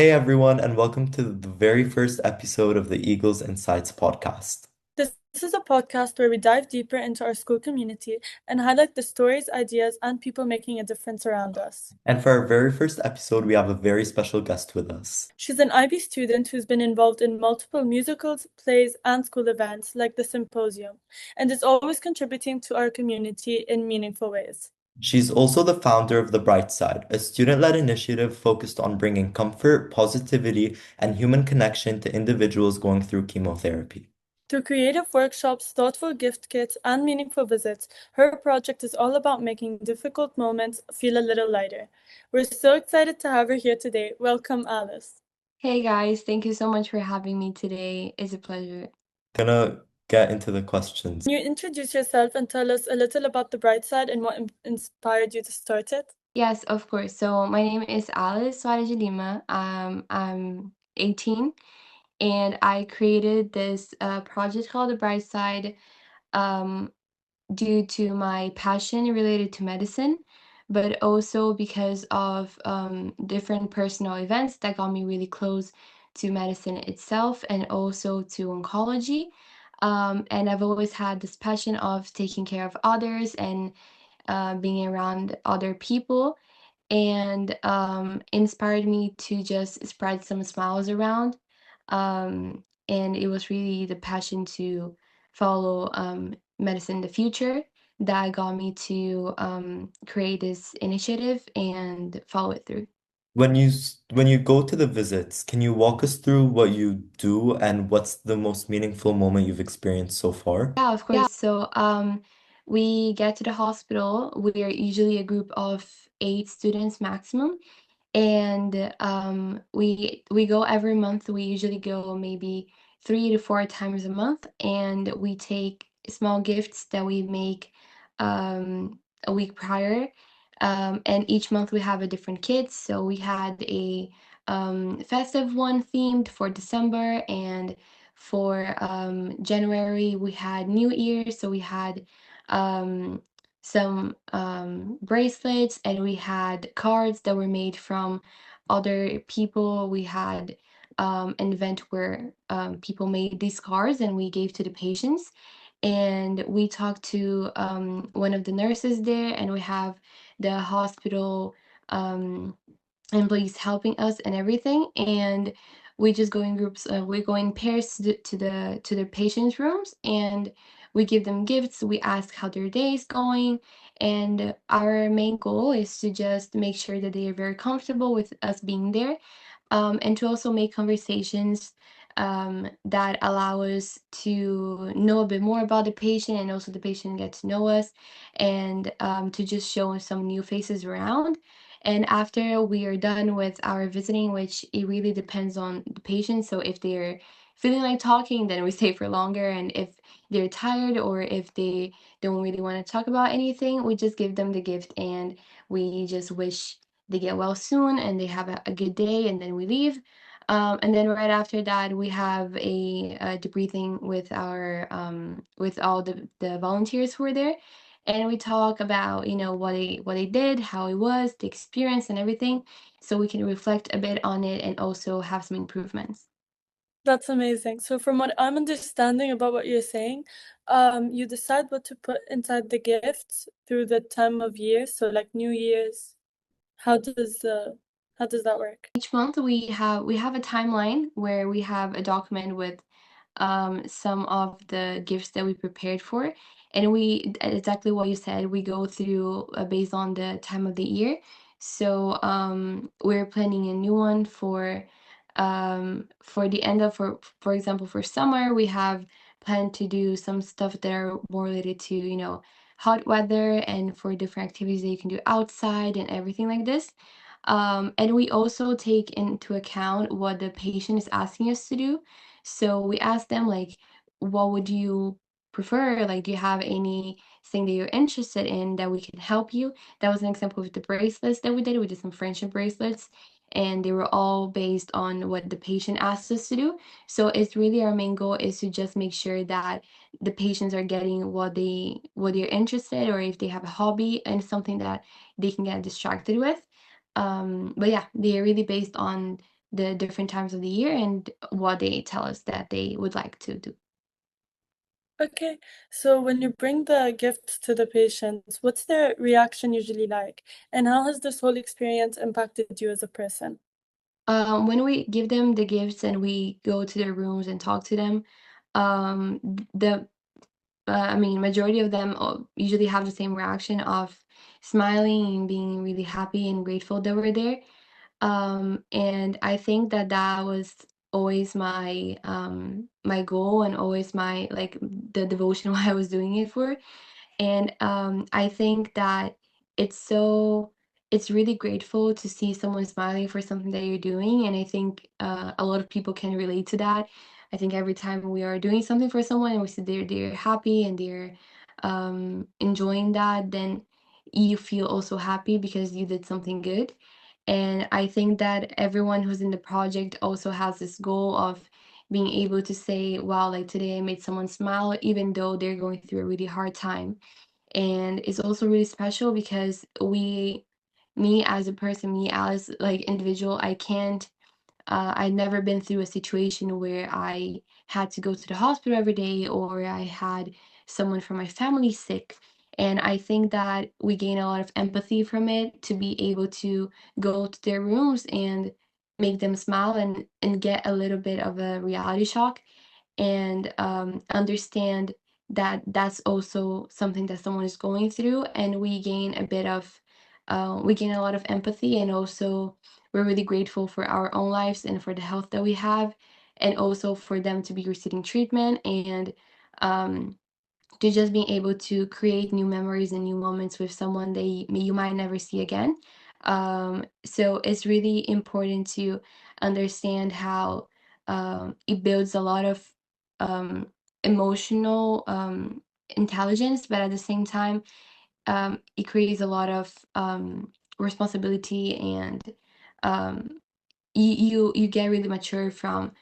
Hey everyone, and welcome to the very first episode of the Eagles Insights podcast. This is a podcast where we dive deeper into our school community and highlight the stories, ideas, and people making a difference around us. And for our very first episode, we have a very special guest with us. She's an IB student who's been involved in multiple musicals, plays, and school events like the Symposium, and is always contributing to our community in meaningful ways. She's also the founder of The Bright Side, a student-led initiative focused on bringing comfort, positivity, and human connection to individuals going through chemotherapy. Through creative workshops, thoughtful gift kits, and meaningful visits, her project is all about making difficult moments feel a little lighter. We're so excited to have her here today. Welcome, Alice. Hey guys, thank you so much for having me today. It's a pleasure. Gonna get into the questions. Can you introduce yourself and tell us a little about the Bright Side and what inspired you to start it? Yes, of course. So my name is Alice Suarez de Lima. I'm 18 and I created this project called The Bright Side um, due to my passion related to medicine, but also because of different personal events that got me really close to medicine itself and also to oncology. And I've always had this passion of taking care of others and being around other people, and inspired me to just spread some smiles around. And it was really the passion to follow medicine in the future that got me to create this initiative and follow it through. When you go to the visits, can you walk us through what you do and what's the most meaningful moment you've experienced so far? Yeah, of course. So, we get to the hospital. We are usually a group of 8 students maximum, and we go every month. We usually go maybe 3 to 4 times a month, and we take small gifts that we make a week prior. And each month we have a different kid. So we had a festive one themed for December, and for January we had New Year. So we had um, some bracelets, and we had cards that were made from other people. We had an event where people made these cards and we gave to the patients. And we talked to one of the nurses there, and we have the hospital um, employees helping us and everything. And we just go in groups. We go in pairs to the patients' rooms, and we give them gifts. We ask how their day is going, and our main goal is to just make sure that they are very comfortable with us being there, and to also make conversations that allow us to know a bit more about the patient, and also the patient get to know us, and to just show some new faces around. And after we are done with our visiting, which it really depends on the patient, so if they're feeling like talking, then we stay for longer, and if they're tired or if they don't really want to talk about anything, we just give them the gift, and we just wish they get well soon and they have a good day, and then we leave. And then right after that, we have a debriefing with our with all the volunteers who were there, and we talk about what they did, how it was, the experience, and everything, so we can reflect a bit on it and also have some improvements. That's amazing. So from what I'm understanding about what you're saying, you decide what to put inside the gifts through the time of year. So like New Year's, how does how does that work? Each month we have a timeline where we have a document with some of the gifts that we prepared for, and we exactly what you said, we go through based on the time of the year. So we're planning a new one for the end of, for example, for summer we have planned to do some stuff that are more related to hot weather, and for different activities that you can do outside and everything like this. And we also take into account what the patient is asking us to do. So we ask them, like, what would you prefer? Like, do you have anything that you're interested in that we can help you? That was an example of the bracelets that we did. We did some friendship bracelets, and they were all based on what the patient asked us to do. So it's really our main goal is to just make sure that the patients are getting what they're interested, or if they have a hobby and something that they can get distracted with. But yeah, they're really based on the different times of the year and what they tell us that they would like to do. Okay, so when you bring the gifts to the patients, what's their reaction usually like? And how has this whole experience impacted you as a person? When we give them the gifts and we go to their rooms and talk to them, the I mean, majority of them usually have the same reaction of smiling and being really happy and grateful that we're there. And I think that that was always my goal and always my like the devotion why I was doing it for. And I think that it's so it's really grateful to see someone smiling for something that you're doing. And I think a lot of people can relate to that. I think every time we are doing something for someone and we see they're happy and they're enjoying that, then you feel also happy because you did something good. And I think that everyone who's in the project also has this goal of being able to say, wow, like today I made someone smile, even though they're going through a really hard time. And it's also really special because me as a person, me as like individual, I can't I'd never been through a situation where I had to go to the hospital every day or I had someone from my family sick. And I think that we gain a lot of empathy from it to be able to go to their rooms and make them smile and get a little bit of a reality shock and understand that that's also something that someone is going through, and we gain a lot of empathy, and also we're really grateful for our own lives and for the health that we have, and also for them to be receiving treatment and um, to just being able to create new memories and new moments with someone you might never see again. So it's really important to understand how it builds a lot of um, emotional intelligence, but at the same time, it creates a lot of responsibility, and um, you get really mature from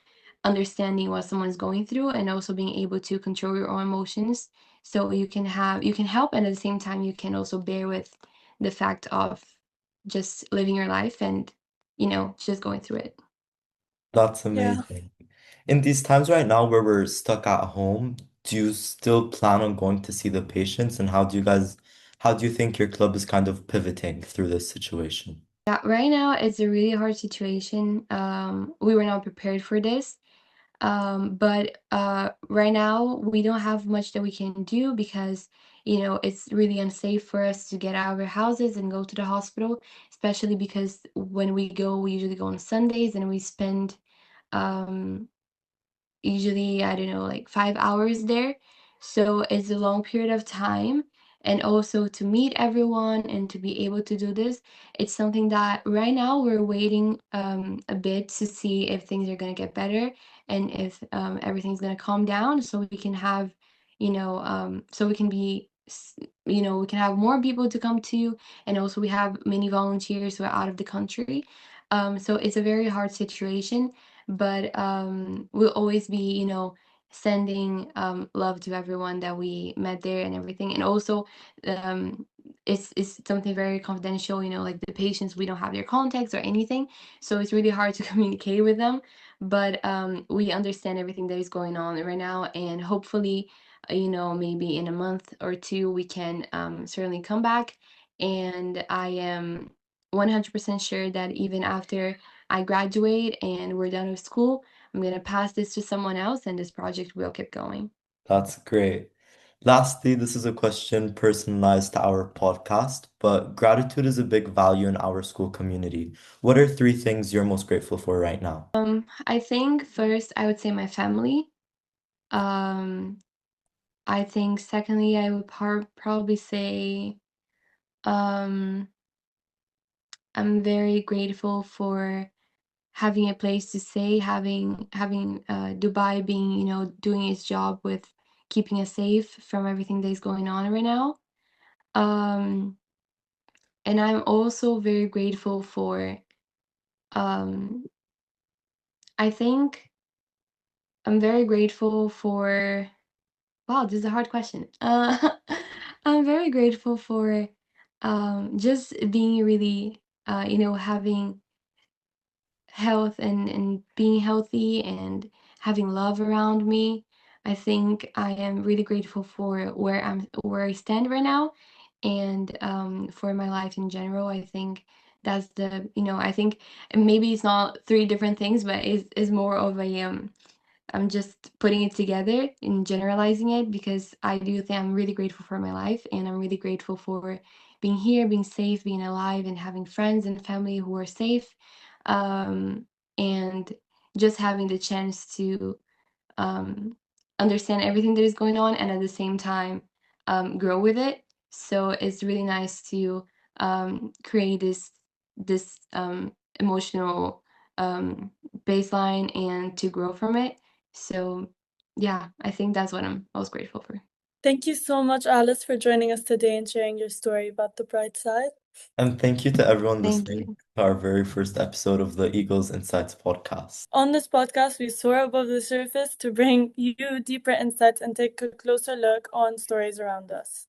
understanding what someone's going through and also being able to control your own emotions so you can help, and at the same time you can also bear with the fact of just living your life and just going through it. That's Yeah. amazing. In these times right now where we're stuck at home, do you still plan on going to see the patients? And how do you think your club is kind of pivoting through this situation? Yeah, right now it's a really hard situation. We were not prepared for this. But right now we don't have much that we can do because it's really unsafe for us to get out of our houses and go to the hospital, especially because when we go, we usually go on Sundays and we spend um usually, I don't know, like 5 hours there. So it's a long period of time. And also to meet everyone and to be able to do this, it's something that right now we're waiting a bit to see if things are going to get better and if everything's going to calm down so we can have, so we can we can have more people to come to. And also we have many volunteers who are out of the country. So it's a very hard situation, but we'll always be sending love to everyone that we met there and everything. And also um it's something very confidential, like the patients, we don't have their contacts or anything, so it's really hard to communicate with them. But we understand everything that is going on right now, and hopefully maybe in a month or two we can certainly come back. And I am 100% sure that even after I graduate and we're done with school, I'm gonna pass this to someone else and this project will keep going. That's great. Lastly, this is a question personalized to our podcast, but gratitude is a big value in our school community. What are three things you're most grateful for right now? I think first I would say my family. Um, I think secondly I would probably say um, I'm very grateful for having a place to stay, having Dubai being, doing its job with keeping us safe from everything that is going on right now. Um, and I'm also very grateful for um, I think I'm very grateful for wow, this is a hard question. I'm very grateful for just being really having health and being healthy and having love around me. I think I am really grateful for where I stand right now, and for my life in general. I think that's the, I think maybe it's not three different things, but is more of a I'm just putting it together and generalizing it, because I do think I'm really grateful for my life, and I'm really grateful for being here, being safe, being alive, and having friends and family who are safe, um, and just having the chance to um, understand everything that is going on, and at the same time grow with it. So it's really nice to create this emotional um, baseline and to grow from it. So yeah, I think that's what I'm most grateful for. Thank you so much, Alice, for joining us today and sharing your story about the bright side. And thank you to everyone Thank listening you. to our very first episode of the Eagles Insights podcast. On this podcast, we soar above the surface to bring you deeper insights and take a closer look on stories around us.